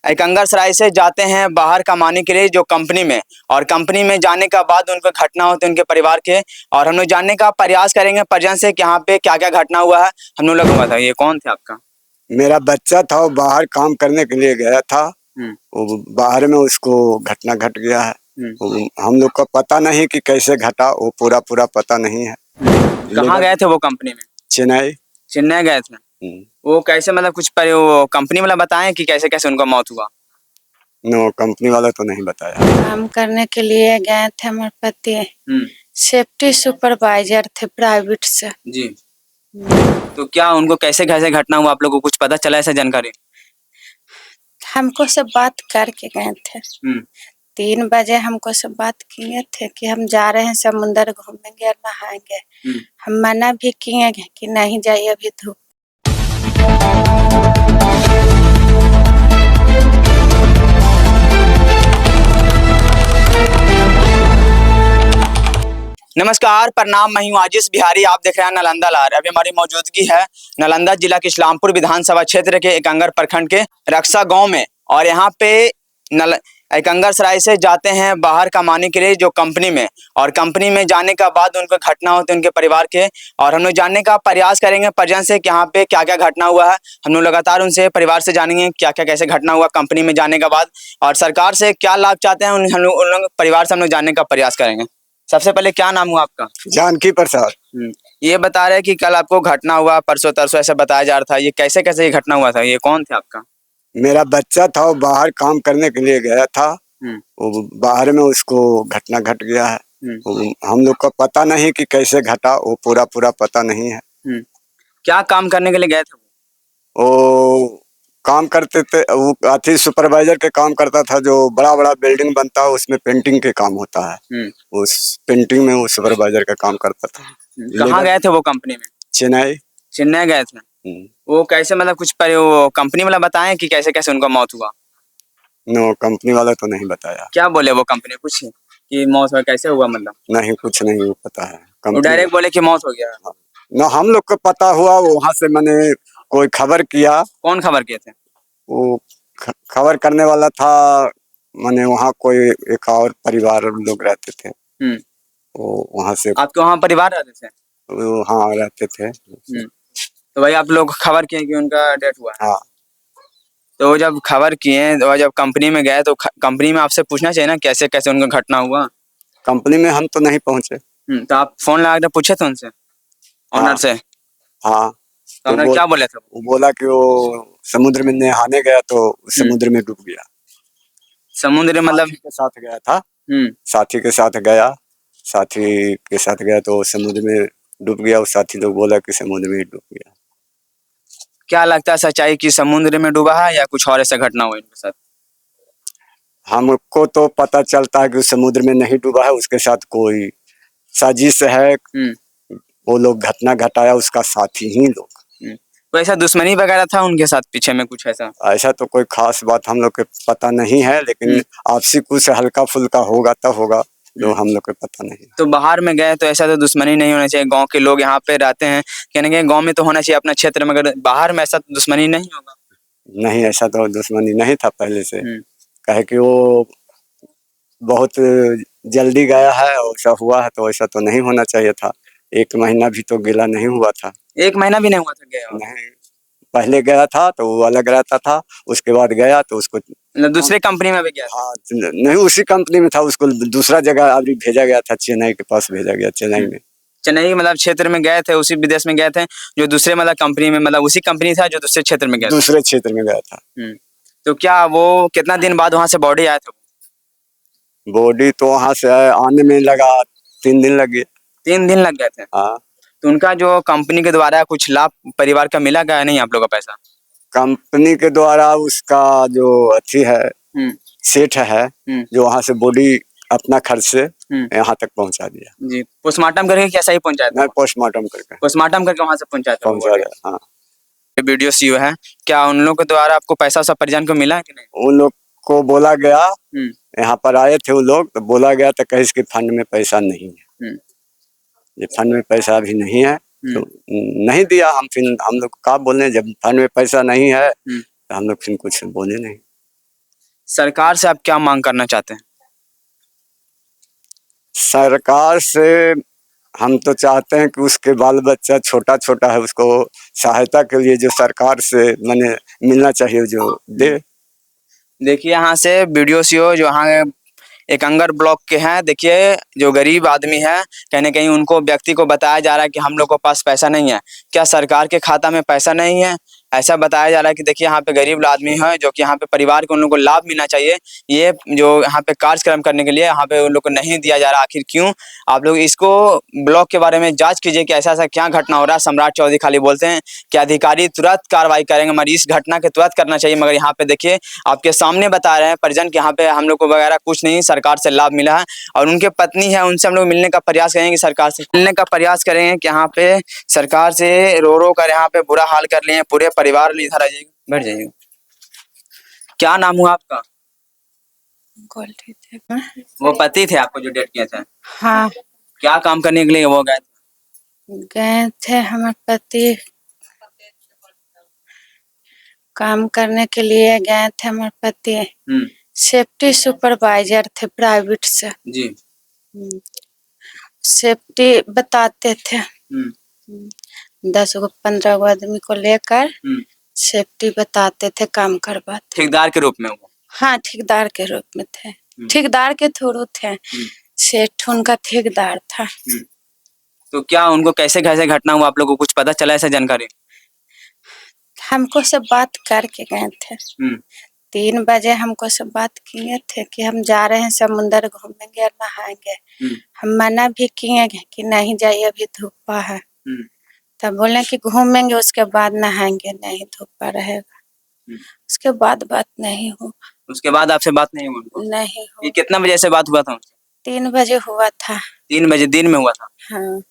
एकंगरसराय से जाते हैं बाहर कमाने के लिए जो कंपनी में, और कंपनी में जाने का बाद उनको घटना होते हैं उनके परिवार के, और हम लोग जानने का प्रयास करेंगे परिजन से कि यहाँ पे क्या क्या घटना हुआ है। हम लोग हुआ था। ये कौन थे आपका? मेरा बच्चा था, वो बाहर काम करने के लिए गया था। वो बाहर में उसको घटना घट गया है। हम लोग को पता नहीं कि कैसे घटा, वो पूरा पता नहीं है। कहाँ गए थे वो कंपनी में? चेन्नई। चेन्नई गए थे। वो कैसे, मतलब कुछ पर वो कंपनी वाला बताएं कि कैसे कैसे उनका मौत हुआ? नो, कंपनी वाला तो नहीं बताया। काम करने के लिए गए थे हमारे पति। सेफ्टी सुपरवाइजर थे प्राइवेट से जी। तो क्या उनको कैसे कैसे घटना हुआ, आप लोगों को कुछ पता चला ऐसा जानकारी? हमको सब बात करके गए थे। 3 बजे हमको सब बात किए थे कि हम जा रहे हैं समुंदर घूमेंगे और नहाएंगे। हम मना भी किए कि नहीं जाइए अभी धूप। नमस्कार, प्रणाम। मैं हूं आजिश बिहारी। आप देख रहे हैं नालंदा लहर। अभी हमारी मौजूदगी है नालंदा जिला के इस्लामपुर विधानसभा क्षेत्र के एकंगर प्रखंड के रक्षा गांव में, और यहाँ पे एकंगरसराय से जाते हैं बाहर कमाने के लिए जो कंपनी में, और कंपनी में जाने का बाद उनको घटना होती है उनके परिवार के, और हम लोग जानने का प्रयास करेंगे परिजन से कि यहाँ पे क्या क्या घटना हुआ है। हम लोग लगातार उनसे परिवार से जानेंगे क्या क्या कैसे घटना हुआ कंपनी में जाने के बाद, और सरकार से क्या लाभ चाहते हैं उन लोग परिवार से हम लोग जानने का प्रयास करेंगे। सबसे पहले क्या नाम हुआ आपका? जानकी प्रसाद। ये बता रहे कि कल आपको घटना हुआ, परसों तरसों ऐसा बताया जा रहा था। ये कैसे कैसे ये घटना हुआ था? ये कौन थे आपका? मेरा बच्चा था, वो बाहर काम करने के लिए गया था। वो बाहर में उसको घटना घट गया है। हम लोग को पता नहीं कि कैसे घटा, वो पूरा पता नहीं है। क्या काम करने के लिए गए थे? वो काम करते थे, वो अथी सुपरवाइजर के काम करता था। जो बड़ा बिल्डिंग बनता है उसमें पेंटिंग के काम होता है। उस पेंटिंग में वो सुपरवाइजर का काम करता था। कहाँ गए थे वो कंपनी में? चेन्नई। चेन्नई गए थे। वो कैसे, मतलब कुछ पर वो कंपनी वाला बताएं कि कैसे कैसे उनका मौत हुआ? नो, कंपनी वाला तो नहीं बताया। क्या बोले वो कंपनी कुछ कि मौत हुआ कैसे हुआ? मतलब नहीं, कुछ नहीं पता है। वो डायरेक्ट बोले कि मौत हो गया। न हम लोग को पता हुआ, वहां से मैंने कोई खबर किया। कौन खबर किए थे? वो खबर करने वाला था, मैंने वहाँ कोई एक और परिवार लोग रहते थे। वो वहाँ से। आपके वहाँ परिवार रहते थे? वो हाँ रहते थे। तो भाई आप लोग खबर किए कि उनका डेथ हुआ? हाँ। तो जब खबर किए और जब कंपनी में गए तो कंपनी में आपसे पूछना चाहिए ना कैसे कैसे उनका घटना हुआ। कंपनी में हम तो नहीं पहुंचे। तो आप फोन लगा के पूछे थे उनसे, ऑनर से? हाँ। तो ऑनर क्या बोले थे? वो बोला कि वो समुद्र में नहाने गया तो समुद्र में डूब गया। समुद्र मतलब के साथ गया था। साथी के साथ गया। साथी के साथ गया तो समुद्र में डूब गया। उस साथी लोग बोला कि समुद्र में डूब गया। क्या लगता है सच्चाई कि समुद्र में डूबा है या कुछ और ऐसा घटना हुआ इनके साथ? हमको तो पता चलता है कि समुद्र में नहीं डूबा है, उसके साथ कोई साजिश है। वो लोग घटना घटाया उसका साथी ही लोग। कोई ऐसा दुश्मनी वगैरह था उनके साथ पीछे में कुछ ऐसा? ऐसा तो कोई खास बात हम लोग के पता नहीं है, लेकिन आपसी कुछ हल्का फुल्का होगा तो होगा, जो हम लोग को पता नहीं। तो बाहर में गए तो ऐसा तो दुश्मनी नहीं होना चाहिए। गांव के लोग यहाँ पे रहते हैं, कहने के गांव में तो होना चाहिए अपना क्षेत्र में, अगर बाहर में ऐसा दुश्मनी नहीं होगा। नहीं, ऐसा तो दुश्मनी नहीं था पहले से। कहे कि वो बहुत जल्दी गया है और ऐसा हुआ है, तो ऐसा तो नहीं होना चाहिए था। 1 महीना भी तो गिला नहीं हुआ था। 1 महीना भी नहीं हुआ था गया? नहीं, पहले गया था तो वो अलग रहता था, उसके बाद गया तो उसको दूसरे कंपनी में भी गया? हाँ, नहीं उसी कंपनी में था। उसको दूसरा जगह अभी भेजा गया था, चेन्नई के पास भेजा गया। चेन्नई में, चेन्नई मतलब क्षेत्र में गए थे, उसी विदेश में गए थे जो दूसरे मतलब कंपनी में, मतलब उसी कंपनी था जो दूसरे क्षेत्र में गया? दूसरे क्षेत्र में गया था। तो क्या वो कितना दिन बाद वहां से बॉडी आया था? बॉडी तो वहां से आने में लगा 3 दिन लग गए। 3 दिन लग गए थे? हाँ। तो उनका जो कंपनी के द्वारा कुछ लाभ परिवार का मिला क्या नहीं आप लोग का पैसा? कंपनी के द्वारा उसका जो अच्छी है सेठ है, जो वहां से बॉडी अपना खर्च से यहाँ तक पहुंचा दिया। जी, पोस्टमार्टम करके कैसा ही पहुंचाया था? नहीं, पोस्टमार्टम करके वहां से पहुंचाया था। हाँ। वीडियो सी है, क्या उन लोगों के द्वारा आपको पैसा सब परिजन को मिला कि नहीं? उन लोग को बोला गया, यहाँ पर आए थे वो लोग, तो बोला गया तो कहीं इसके फंड में पैसा नहीं है। ये फंड में पैसा अभी नहीं है तो नहीं दिया। हम लोग क्या बोले, जब फंड में पैसा नहीं है तो हम लोग फिर कुछ बोले नहीं। सरकार से आप क्या मांग करना चाहते हैं? सरकार से हम तो चाहते हैं कि उसके बाल बच्चा छोटा छोटा है, उसको सहायता के लिए जो सरकार से मैंने मिलना चाहिए जो दे। देखिए यहाँ से BDO जो यहाँ एकंगर ब्लॉक के हैं, देखिए जो गरीब आदमी है कहीं ना कहीं उनको व्यक्ति को बताया जा रहा है कि हम लोग के पास पैसा नहीं है। क्या सरकार के खाता में पैसा नहीं है? ऐसा बताया जा रहा है कि देखिए यहाँ पे गरीब आदमी है जो कि यहाँ पे परिवार को उन लोगों को लाभ मिलना चाहिए, ये जो यहाँ पे कार्यक्रम करने के लिए यहाँ पे उन लोग को नहीं दिया जा रहा। आखिर क्यों? आप लोग इसको ब्लॉक के बारे में जांच कीजिए कि ऐसा ऐसा क्या घटना हो रहा है। सम्राट चौधरी खाली बोलते हैं कि अधिकारी तुरंत कार्रवाई करेंगे, मगर इस घटना के तुरंत करना चाहिए। मगर यहाँ पे देखिए आपके सामने बता रहे हैं परिजन कि यहाँ पे हम लोग को वगैरह कुछ नहीं, सरकार से लाभ मिला है। और उनके पत्नी है, उनसे हम लोग मिलने का प्रयास करेंगे, सरकार से मिलने का प्रयास करेंगे कि यहाँ पे सरकार से रो रो कर यहाँ पे बुरा हाल कर लिए पूरे परिवार। इधर आ जाइए, बैठ जाइए। क्या नाम हुआ आपका? गोल्डी थे। वो पति थे आपको जो डेट किए थे? हाँ, क्या काम करने के लिए वो गए थे? गए थे हमारे पति काम करने के लिए गए थे। हमारे पति सेफ्टी सुपरवाइजर थे प्राइवेट से जी। सेफ्टी बताते थे। 10 गो 15 गो आदमी को लेकर सेफ्टी बताते थे, काम करवाते। ठेकेदार के रूप में वो? हाँ, ठेकेदार के रूप में थे। ठेकेदार के थ्रू थे। सेठ उनका ठेकेदार था। तो क्या उनको कैसे कैसे घटना हुआ, आप लोगों को कुछ पता चला ऐसा जानकारी? हमको सब बात करके गए थे। 3 बजे हमको सब बात किए थे कि हम जा रहे हैं समुंदर घूमेंगे और नहाएंगे। हम मना भी किए कि नहीं जाइए, अभी धूपा है। तब बोले कि घूमेंगे उसके बाद नहाएंगे, नहीं धूपा रहेगा। उसके बाद बात नहीं हुआ। उसके बाद आपसे बात नहीं हुई? नहीं हुआ। ये कितना बजे से बात हुआ था? 3 बजे हुआ था। 3 बजे दिन में हुआ था? हाँ।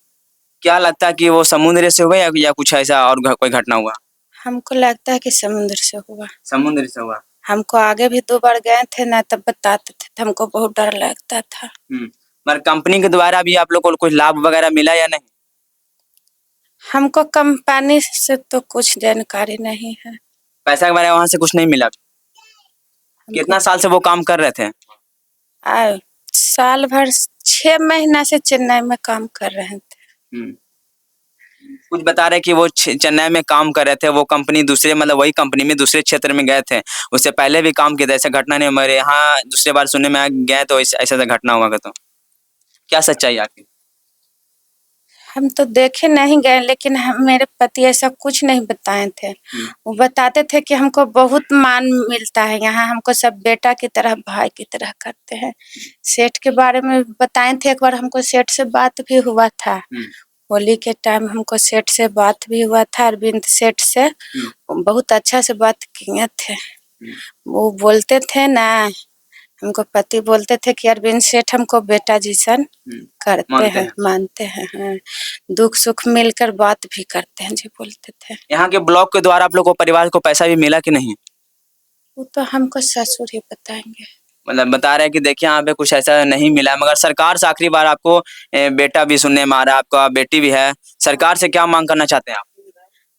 क्या लगता है कि वो समुद्र से हुआ या कुछ ऐसा और कोई घटना हुआ? हमको लगता है कि समुद्र से हुआ। समुद्र से हुआ? हमको आगे भी 2 बार गए थे ना, तब बताते थे, तो हमको बहुत डर लगता था। मगर कंपनी के द्वारा भी आप लोग को कुछ लाभ वगैरह मिला या नहीं? हमको कंपनी से तो कुछ जानकारी नहीं है। पैसा वगैरह वहां से कुछ नहीं मिला? कितना साल से वो काम कर रहे थे? साल भर 6 महीना से चेन्नई में काम कर रहे थे। कुछ बता रहे कि वो चेन्नई में काम कर रहे थे, वो कंपनी दूसरे मतलब वही कंपनी में दूसरे क्षेत्र में गए थे, उससे पहले भी काम किए थे, ऐसा घटना नहीं। मेरे यहाँ दूसरे बार सुनने में गए तो ऐसा घटना हुआ। तो क्या सच्चाई आखिर? हम तो देखे नहीं गए, लेकिन मेरे पति ऐसा कुछ नहीं बताए थे। वो बताते थे कि हमको बहुत मान मिलता है यहाँ, हमको सब बेटा की तरह भाई की तरह करते हैं। सेठ के बारे में बताए थे। एक बार हमको सेठ से बात भी हुआ था। होली के टाइम हमको सेठ से बात भी हुआ था। अरविंद सेठ से बहुत अच्छा से बात किए थे। वो बोलते थे ना, हमको पति बोलते थे कि अरविंद सेठ हमको बेटा जैसन करते हैं, मानते हैं। हाँ, दुख सुख मिलकर बात भी करते हैं जी, बोलते थे। यहाँ के ब्लॉक के द्वारा आप लोग को परिवार को पैसा भी मिला कि नहीं? वो तो हमको ससुर ही बताएंगे। मतलब बता रहे हैं कि देखिए यहाँ पे कुछ ऐसा नहीं मिला, मगर सरकार से आखिरी बार आपको बेटा भी सुनने में आ रहा है, आपका बेटी भी है, सरकार से क्या मांग करना चाहते हैं आप?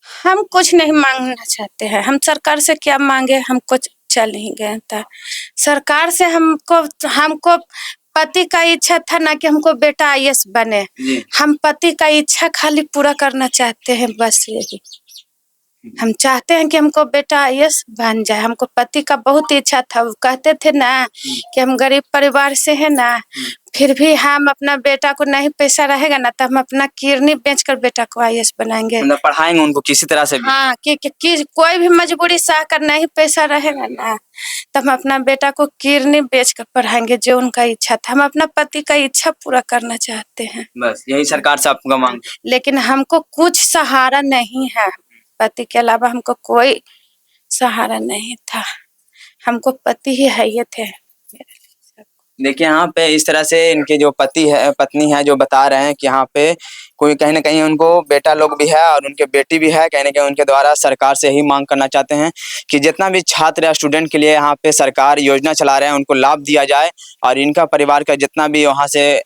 हम कुछ नहीं मांगना चाहते हैं। हम सरकार से क्या मांगे, हम कुछ चल ही गया था। सरकार से हमको पति का इच्छा था ना कि हमको बेटा IAS बने। हम पति का इच्छा खाली पूरा करना चाहते हैं, बस यही। हम चाहते हैं कि हमको बेटा IAS बन जाए। हमको पति का बहुत इच्छा था। वो कहते थे ना कि हम गरीब परिवार से है ना, फिर भी हम अपना बेटा को नहीं पैसा रहेगा ना, तो हम अपना किडनी बेचकर बेटा को IAS बनाएंगे। मतलब पढ़ाएंगे उनको किसी तरह से भी। हाँ, कि कोई भी मजबूरी सह कर नहीं पैसा रहेगा ना, तो हम अपना बेटा को किडनी बेच कर पढ़ाएंगे, जो उनका इच्छा था। हम अपना पति का इच्छा पूरा करना चाहते हैं, बस यही सरकार से आपका मांग। लेकिन हमको कुछ सहारा नहीं है। पति के अलावा हमको कोई सहारा नहीं था। हमको पति ही है, ये थे। देखिए यहाँ पे इस तरह से इनके जो पत्नी है जो बता रहे हैं कि यहाँ पे कोई कहीं ना कहीं उनको बेटा लोग भी है और उनके बेटी भी है। कहीं ना कहीं उनके द्वारा सरकार से ही मांग करना चाहते हैं कि जितना भी छात्र या स्टूडेंट के लिए यहाँ पे सरकार योजना चला रहे हैं उनको लाभ दिया जाए, और इनका परिवार का जितना भी वहाँ से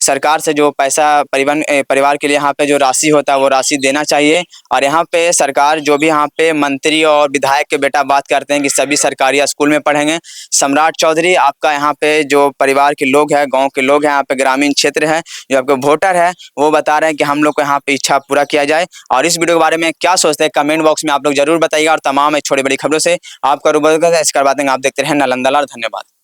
सरकार से जो पैसा परिवार के लिए यहाँ पे जो राशि होता है वो राशि देना चाहिए। और यहाँ पे सरकार जो भी यहाँ पे मंत्री और विधायक के बेटा बात करते हैं कि सभी सरकारी स्कूल में पढ़ेंगे। सम्राट चौधरी आपका यहाँ पे जो परिवार के लोग हैं, गांव के लोग हैं, यहाँ पे ग्रामीण क्षेत्र है, जो आपके वोटर है, वो बता रहे हैं कि हम लोग को यहाँ पे इच्छा पूरा किया जाए। और इस वीडियो के बारे में क्या सोचते हैं कमेंट बॉक्स में आप लोग जरूर बताइएगा। और तमाम छोटी बड़ी खबरों से आपका रूबरू इसके बाद आप देखते रहें नालंदा लाइव। धन्यवाद।